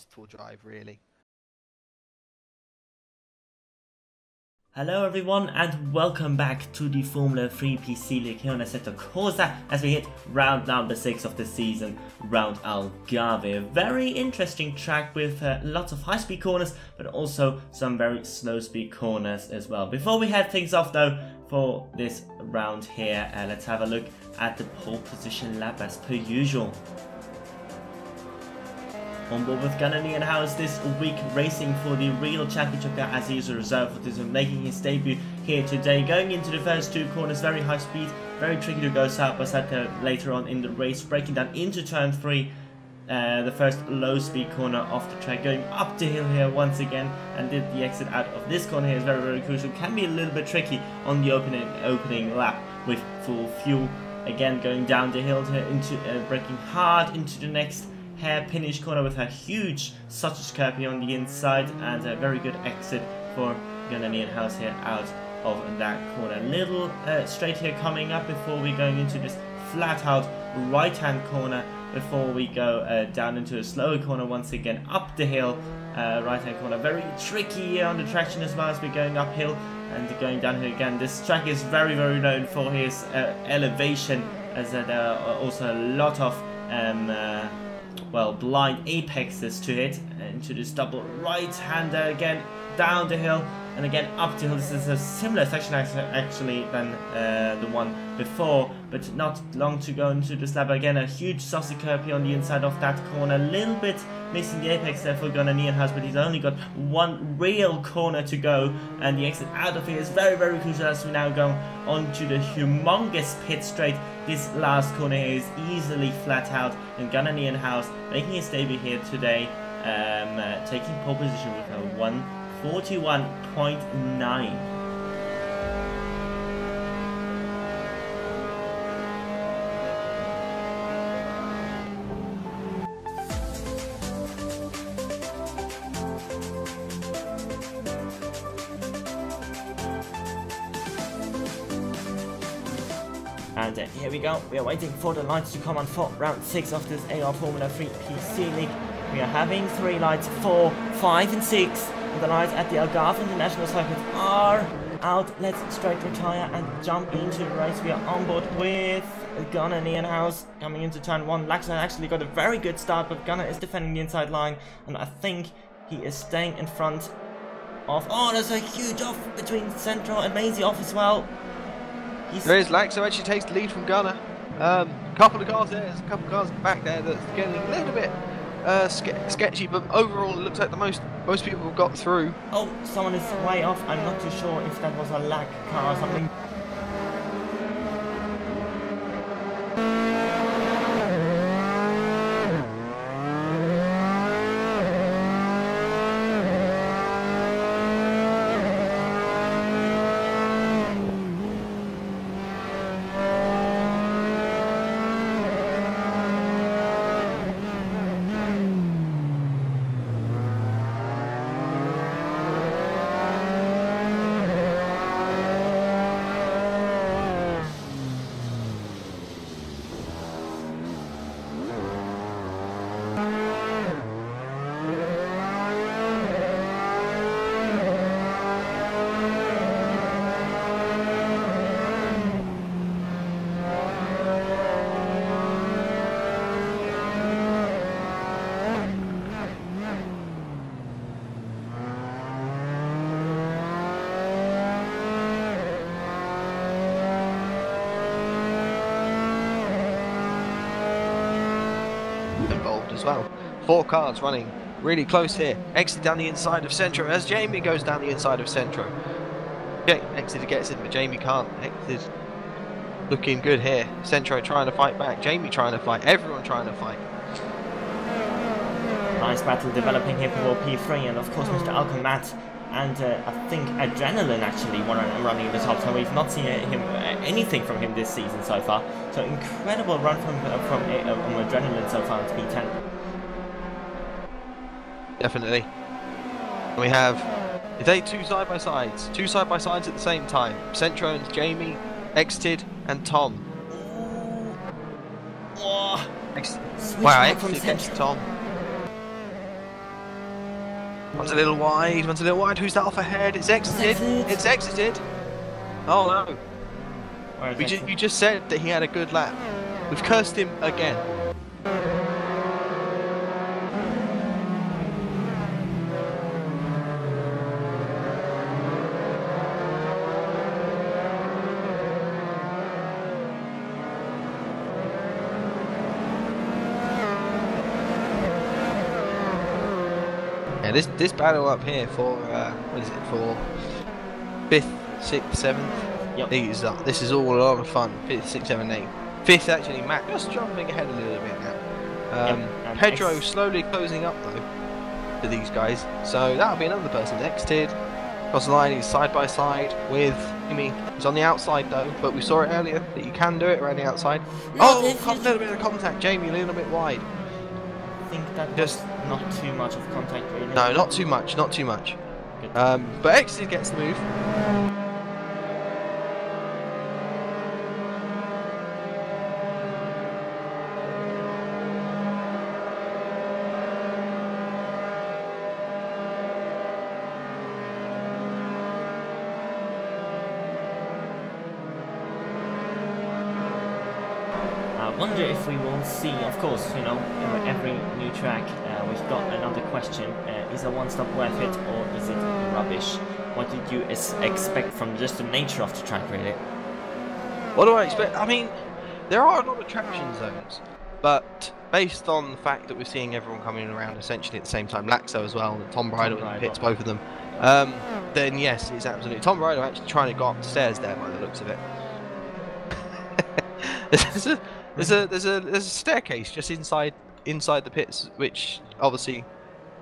masterful drive, really. Hello everyone and welcome back to the Formula 3 PC League here on Assetto Corsa as we hit round number 6 of the season, round Algarve. A very interesting track with lots of high-speed corners but also some very slow-speed corners as well. Before we head things off though for this round here, let's have a look at the pole position lap as per usual. On board with Gunnar Nienhuis this week, racing for the real championship car as he is a reserve for this one, making his debut here today. Going into the first two corners, very high speed, very tricky to go side by side later on in the race, breaking down into turn 3, the first low speed corner off the track, going up the hill here once again, and did the exit out of this corner here is very, very crucial. Can be a little bit tricky on the opening lap with full fuel. Again, going down the hill here into braking hard into the next hairpinish corner with a huge sausage curb here on the inside, and a very good exit for Gunnar Nienhuis here out of that corner. Little straight here coming up before we going into this flat out right hand corner before we go down into a slower corner once again up the hill. Right hand corner, very tricky here on the traction as well as we're going uphill and going downhill again. This track is very, very known for his elevation, as there are also a lot of well, blind apexes to hit into this double right-hander again down the hill and again up the hill. This is a similar section actually than the one before, but not long to go into this lap. Again, a huge sausage curb here on the inside of that corner, a little bit missing the apex there for Gunnar Nienhuis, but he's only got one real corner to go, and the exit out of here is very, very crucial as we now go on to the humongous pit straight. This last corner here is easily flat out, and Gunnar Nienhuis making his debut here today, taking pole position with a 1:41.9. And here we go, we are waiting for the lights to come on for round 6 of this AOR Formula 3 PC League. We are having 3 lights, 4, 5 and 6. And the lights at the Algarve International Circuit are out. Let's straight retire and jump into the race. We are on board with Gunnar Nienhuis coming into turn 1. Laxon actually got a very good start, but Gunnar is defending the inside line, and I think he is staying in front of... Oh, there's a huge off between Central and Maisie off as well. There is Laxo actually takes the lead from Gunnar. Couple of cars there, there's a couple of cars back there that's getting a little bit sketchy, but overall it looks like most people have got through. Oh, someone is way off. I'm not too sure if that was a lag car or something. Involved as well. 4 cars running really close here. Exit down the inside of Centro as Jamie goes down the inside of Centro. Okay, Exit gets it, but Jamie can't. Exit looking good here. Centro trying to fight back. Jamie trying to fight. Everyone trying to fight. Nice battle developing here for P3, and of course Mr. Alcombat and I think Adrenaline actually running in the top, so we've not seen anything from him this season so far. So incredible run from Adrenaline so far in P10. Definitely. We have, if they two side by sides at the same time. Centro and Jamie, Exited and Tom. Oh, Wow, Exited gets Tom. One's a little wide, one's a little wide. Who's that off ahead? It's exited. It's exited. Oh no. You just said that he had a good lap. We've cursed him again. Yeah, this battle up here for what is it, for 5th, 6th, 7th? Yep. This is all a lot of fun. 5th, 6th, 7th, 8th. 5th actually, Matt just jumping ahead a little bit now. Pedro slowly closing up though to these guys, so that'll be another person exited. Across the line, he's side by side with Jamie. He's on the outside though, but we saw it earlier that you can do it around the outside. Oh, a little bit of contact. Jamie a little bit wide. I think that just not too much of contact really. No, not too much, not too much. But exited gets the move. I wonder if we will see, of course, you know, every new track, we've got another question. Is a one-stop worth it, or is it rubbish? What did you expect from just the nature of the track, really? What do I expect? I mean, there are a lot of traction zones, but based on the fact that we're seeing everyone coming around essentially at the same time, Laxo as well, and Tom Bridle in the pits, both of them, then yes, it's absolutely. Tom Bridle actually trying to go up the stairs there by the looks of it. There's a staircase just inside the pits, which obviously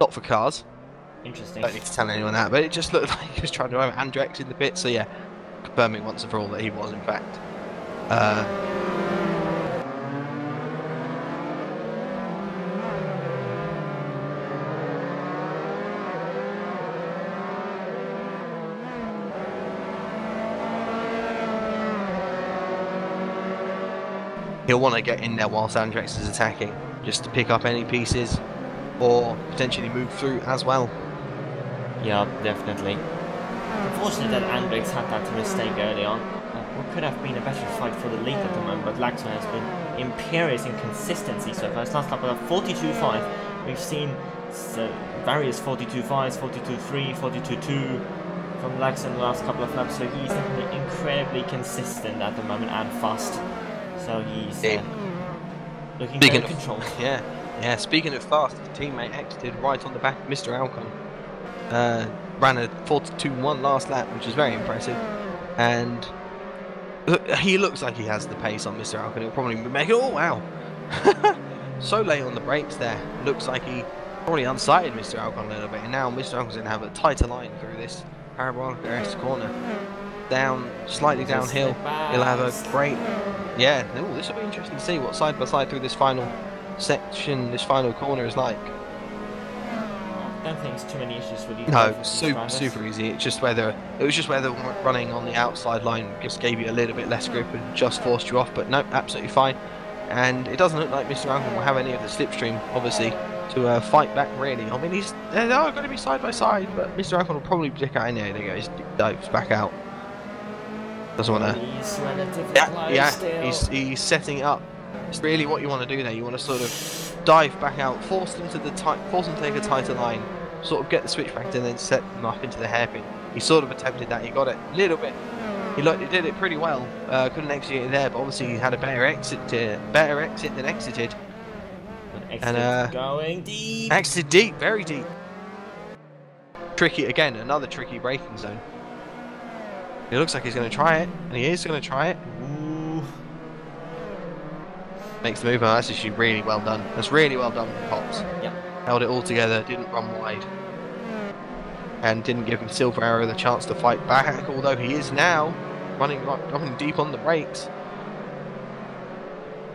not for cars. Interesting. Don't need to tell anyone that, but it just looked like he was trying to have Andrex in the pits. So yeah, confirming once and for all that he was in fact. He'll want to get in there whilst Andrex is attacking, just to pick up any pieces, or potentially move through as well. Yeah, definitely. Unfortunate that Andrex had that mistake early on. What could have been a better fight for the lead at the moment, but Laxo has been imperious in consistency so far. It's last lap of 42.5. We've seen various 42.5s, 42.3, 42.2 from Laxo in the last couple of laps, so he's definitely incredibly consistent at the moment and fast. So he's looking very controlled. Yeah. Speaking of fast, his teammate exited right on the back of Mr. Alcon. Ran a 42.1 last lap, which is very impressive. And he looks like he has the pace on Mr. Alcon. He'll probably make it. Oh wow! So late on the brakes there. Looks like he probably unsighted Mr. Alcon a little bit. And now Mr. Alcon's going to have a tighter line through this parabolic arrest corner. Down, slightly downhill. He'll have a great. Yeah, this will be interesting to see what side by side through this final section, this final corner is like. I don't think it's too many issues with these. No, super easy. It's just whether running on the outside line just gave you a little bit less grip and just forced you off. But no, absolutely fine. And it doesn't look like Mr. Alcon will have any of the slipstream, obviously, to fight back really. I mean, they are going to be side by side, but Mr. Alcon will probably pick out in there. There he goes, dives back out. Doesn't want to. He's relatively still. He's setting it up. It's really what you want to do there. You want to sort of dive back out, force them to take a tighter line, sort of get the switch back, and then set them up into the hairpin. He sort of attempted that. He got it a little bit. He did it pretty well. Couldn't execute it there, but obviously he had a better exit than exited. And going deep. Exited deep, very deep. Tricky again. Another tricky braking zone. It looks like he's going to try it, and he is going to try it. Ooh. Makes the move. Oh, that's actually really well done. That's really well done from Pops. Yep. Held it all together, didn't run wide, and didn't give him Silver Arrow the chance to fight back, although he is now running deep on the brakes.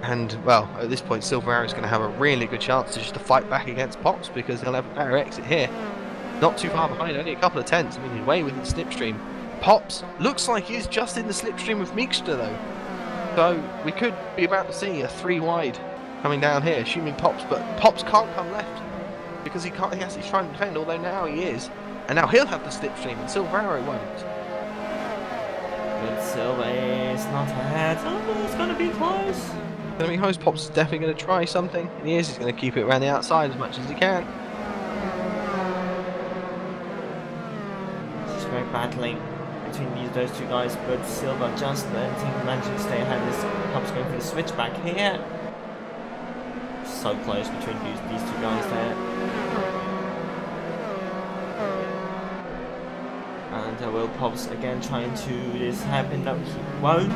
And, well, at this point, Silver Arrow is going to have a really good chance to fight back against Pops, because he'll have a better exit here. Not too far behind, only a couple of tenths. I mean, he's way within slipstream. Pops looks like he's just in the slipstream of Meekster though, so we could be about to see a 3 wide coming down here, assuming Pops, but Pops can't come left. because he can't. He's trying to defend, although now he is, and now he'll have the slipstream, and Silvero won't. But Silva is not ahead. Oh, it's gonna be close. I mean, Hose Pop's definitely going to try something, and he is. He's going to keep it around the outside as much as he can. It's very battling between those two guys, but Silva just managing to stay ahead. This Pop's going for the switchback here. So close between these two guys there. And Will Pops again trying to do this happen. No, he won't.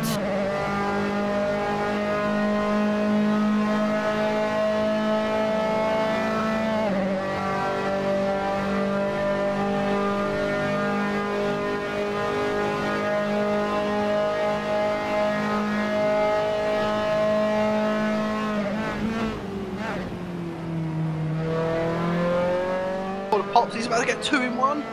Pops, he's about to get 2 in 1.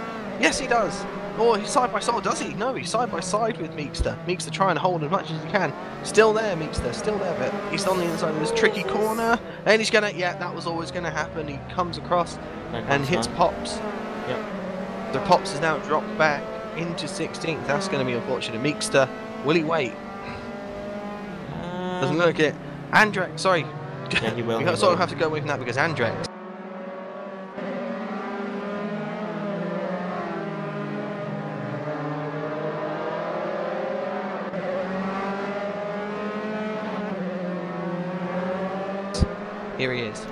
Yes, he does. Or he's side by side. Does he? No, he's side by side with Meekster. Meekster trying to hold as much as he can. Still there, Meekster. Still there, but he's on the inside of this tricky corner. And he's gonna. Yeah, that was always gonna happen. He comes across and hits Pops. Yep. So Pops has now dropped back into 16th. That's going to be unfortunate. Meekster, will he wait? Doesn't look it. Andrex, sorry. Yeah, he will. We sort of have to go away from that because Andrex. Here he is.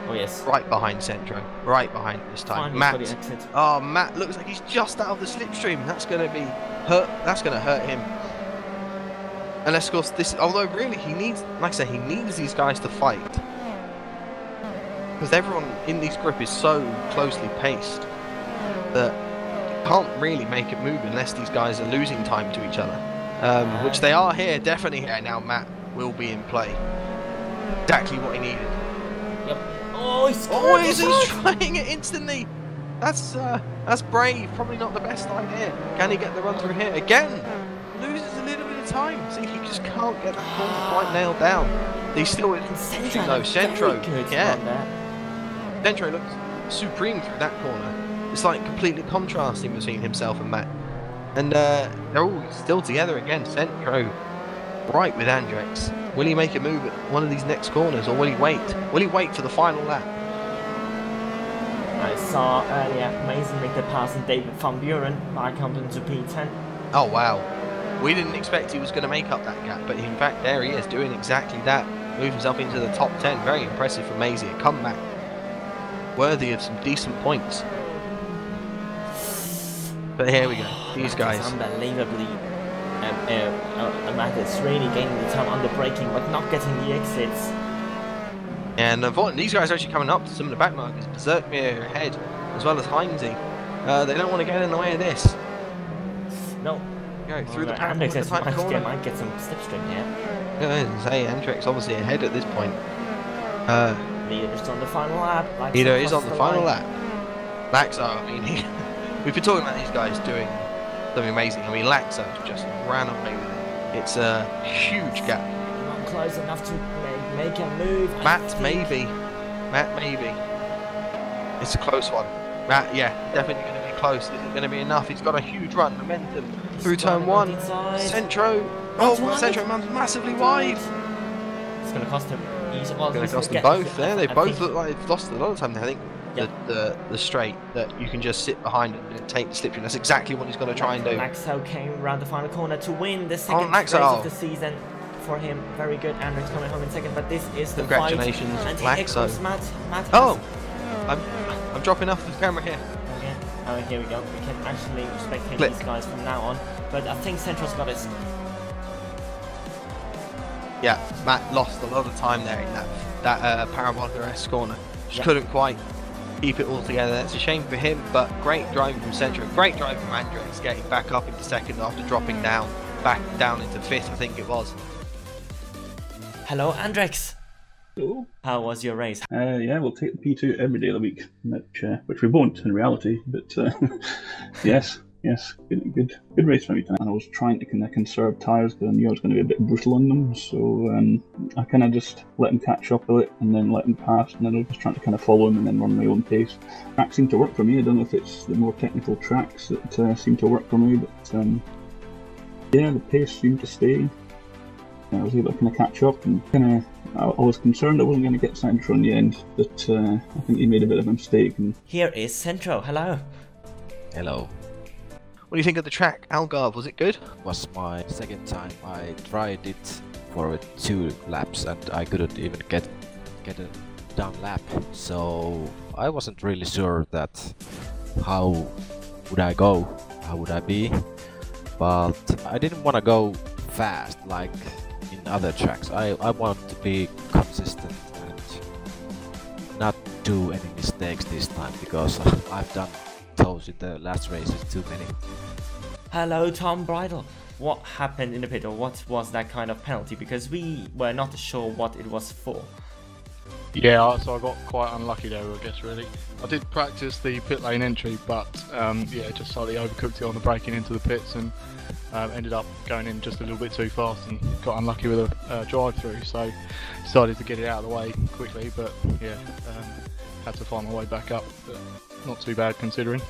Oh yes. Right behind Centro. Right behind this time. Matt. Oh, Matt looks like he's just out of the slipstream. That's going to be hurt. That's going to hurt him. Unless, of course, this. Although, really, he needs, like I say, he needs these guys to fight because everyone in this group is so closely paced that you can't really make it move unless these guys are losing time to each other, which they are here, definitely here. Now Matt will be in play. Exactly what he needed. Yep. Oh, he's trying it instantly. That's brave. Probably not the best idea. Can he get the run through here again? Loses a little bit of time. See, he just can't get that corner quite nailed down. He's still in. No, Centro. Yeah. Centro looks supreme through that corner. It's like completely contrasting between himself and Matt. And they're all still together again. Centro right with Andrex. Will he make a move at one of these next corners, or will he wait? Will he wait for the final lap? I saw earlier Mason make the pass and David van Buren back up into P10. Oh wow. We didn't expect he was going to make up that gap, but in fact there he is doing exactly that. Moved himself into the top 10. Very impressive for Maisie. A comeback worthy of some decent points. But here we go. These guys. Unbelievably. Matt is really gaining the time under braking, but not getting the exits. And unfortunately, these guys are actually coming up to some of the back markers. Berserkmere ahead, as well as Heinze. They don't want to get in the way of this. No. Go through the corner. Might get some slipstream here. Yeah, say Andrex obviously ahead at this point. Leader is on the final lap. Leader is on the final lap. Laxo, I mean, we've been talking about these guys doing something amazing. I mean, Laxo just ran away with it. It's a huge gap. Not close enough to make a move. Matt, maybe. Matt, maybe. It's a close one. Matt, yeah, definitely going to be close. Is it going to be enough? He's got a huge run, momentum through turn 1. Centro. Oh, Centro massively wide. It's going to cost him. It's going to cost them both. There, they both look like they've lost a lot of time. I think the straight that you can just sit behind and take the slipstream. That's exactly what he's going to try and do. Laxo came around the final corner to win the second race of the season for him. Very good. Andrex coming home in second, but this is the congratulations, fight. Laxo. Matt I'm dropping off the camera here. Oh, here we go. We can actually spectate these guys from now on. But I think Centro's got it. Yeah, Matt lost a lot of time there in that Parabolica corner. Just couldn't quite keep it all together. That's a shame for him, but great driving from Centro. Great driving from Andrex, getting back up into second after dropping back down into fifth, I think it was. Hello, Andrex. Hello. How was your race? Yeah, we'll take the P2 every day of the week, which we won't in reality, but yes. Yes, good race for me tonight. And I was trying to kind of conserve tyres because I knew I was going to be a bit brutal on them. So I kind of just let them catch up a bit and then let them pass. And then I was just trying to kind of follow them and then run my own pace. Track seemed to work for me. I don't know if it's the more technical tracks that seem to work for me, but yeah, the pace seemed to stay. I was able to kind of catch up and I was concerned I wasn't going to get Centro in the end, but I think he made a bit of a mistake. And here is Centro. Hello. Hello. What do you think of the track? Algarve, was it good? It was my second time. I tried it for 2 laps and I couldn't even get a down lap. So I wasn't really sure that how would I go, how would I be. But I didn't want to go fast like in other tracks. I want to be consistent and not do any mistakes this time because I've done those in the last races too many. Hello, Tom Bridle. What happened in the pit, or what was that kind of penalty? Because we were not sure what it was for. Yeah, so I got quite unlucky there, I guess, really. I did practice the pit lane entry, but yeah, just slightly overcooked it on the braking into the pits and ended up going in just a little bit too fast and got unlucky with a drive-through. So decided to get it out of the way quickly, but yeah, had to find my way back up. But not too bad considering.